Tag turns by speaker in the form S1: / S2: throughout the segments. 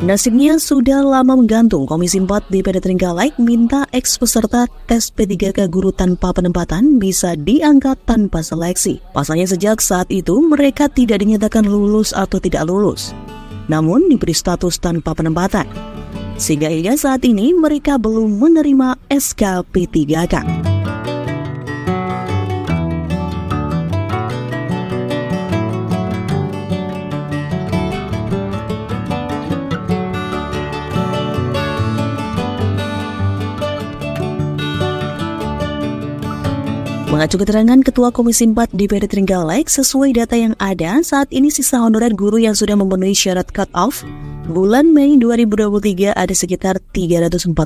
S1: Nasibnya sudah lama menggantung. Komisi 4 DPD Trenggalek minta ex-peserta tes P3K guru tanpa penempatan bisa diangkat tanpa seleksi. Pasalnya sejak saat itu mereka tidak dinyatakan lulus atau tidak lulus, namun diberi status tanpa penempatan. Sehingga hingga saat ini mereka belum menerima SK P3K. Mengacu keterangan Ketua Komisi 4 DPD Trenggalek, sesuai data yang ada, saat ini sisa honorer guru yang sudah memenuhi syarat cut-off bulan Mei 2023 ada sekitar 345.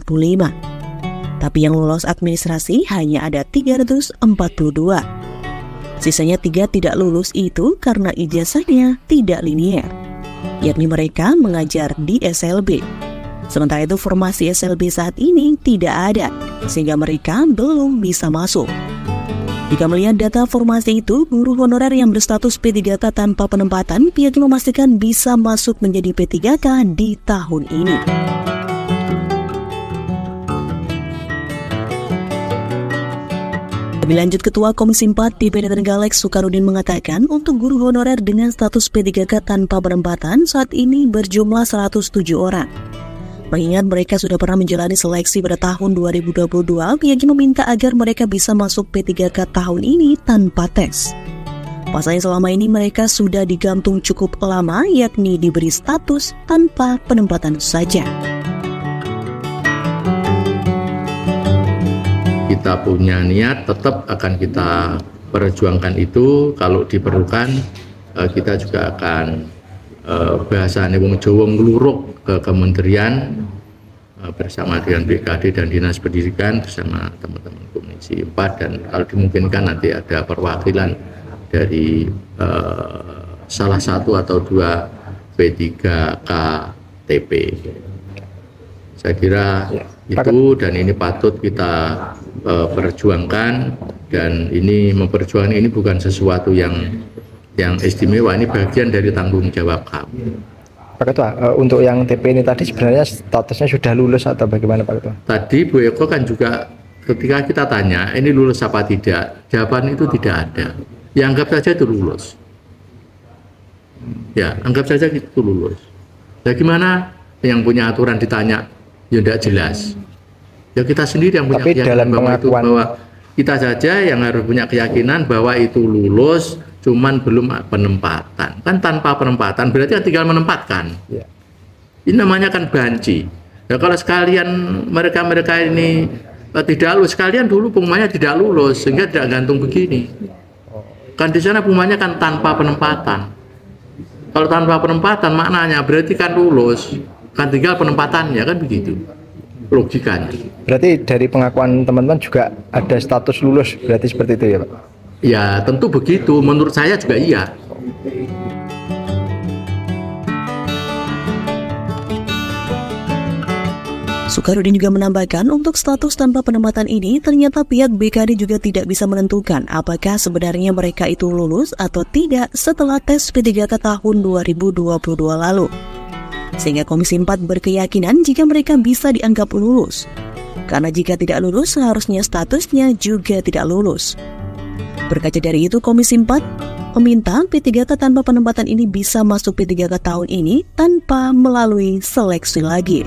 S1: Tapi yang lolos administrasi hanya ada 342. Sisanya 3 tidak lulus itu karena ijazahnya tidak linier, yakni mereka mengajar di SLB. Sementara itu formasi SLB saat ini tidak ada, sehingga mereka belum bisa masuk. Jika melihat data formasi itu, guru honorer yang berstatus P3K tanpa penempatan pihaknya memastikan bisa masuk menjadi P3K di tahun ini. Lebih lanjut, Ketua Komisi 4 DPD Trenggalek Sukarudin mengatakan untuk guru honorer dengan status P3K tanpa penempatan saat ini berjumlah 107 orang. Mengingat mereka sudah pernah menjalani seleksi pada tahun 2022, pihaknya meminta agar mereka bisa masuk P3K tahun ini tanpa tes. Pasalnya selama ini mereka sudah digantung cukup lama, yakni diberi status tanpa penempatan saja.
S2: Kita punya niat, tetap akan kita perjuangkan itu. Kalau diperlukan, kita juga akan bahasane wong Jawa ngluruk ke kementerian bersama dengan BKD dan Dinas Pendidikan bersama teman-teman Komisi 4, dan kalau dimungkinkan nanti ada perwakilan dari salah satu atau 2 P3K TP. Saya kira itu, dan ini patut kita perjuangkan, dan ini memperjuangkan ini bukan sesuatu yang istimewa, ini bagian dari tanggung jawab kami.
S3: Pak Ketua, untuk yang TP ini tadi sebenarnya statusnya sudah lulus atau bagaimana Pak Ketua?
S2: Tadi Bu Eko kan juga ketika kita tanya ini lulus apa tidak, jawaban itu tidak ada. Ya anggap saja itu lulus. Ya anggap saja itu lulus. Ya gimana yang punya aturan ditanya, ya tidak jelas. Ya kita sendiri yang punya keyakinan bahwa kita saja yang harus punya keyakinan bahwa itu lulus, cuman belum penempatan. Kan tanpa penempatan berarti tinggal menempatkan. Ya. Ini namanya kan banci. Ya kalau sekalian mereka ini tidak lulus, sekalian dulu pengumumannya tidak lulus sehingga tidak gantung begini. Kan di sana pengumumannya kan tanpa penempatan. Kalau tanpa penempatan maknanya berarti kan lulus, kan tinggal penempatannya, kan begitu logikanya.
S3: Berarti dari pengakuan teman-teman juga ada status lulus, berarti seperti itu ya Pak?
S2: Ya tentu begitu, menurut saya juga iya.
S1: Sukarudin juga menambahkan untuk status tanpa penempatan ini ternyata pihak BKD juga tidak bisa menentukan apakah sebenarnya mereka itu lulus atau tidak setelah tes P3K tahun 2022 lalu. Sehingga Komisi 4 berkeyakinan jika mereka bisa dianggap lulus. Karena jika tidak lulus seharusnya statusnya juga tidak lulus. Berkaca dari itu, Komisi 4 meminta P3K tanpa penempatan ini bisa masuk P3K tahun ini tanpa melalui seleksi lagi.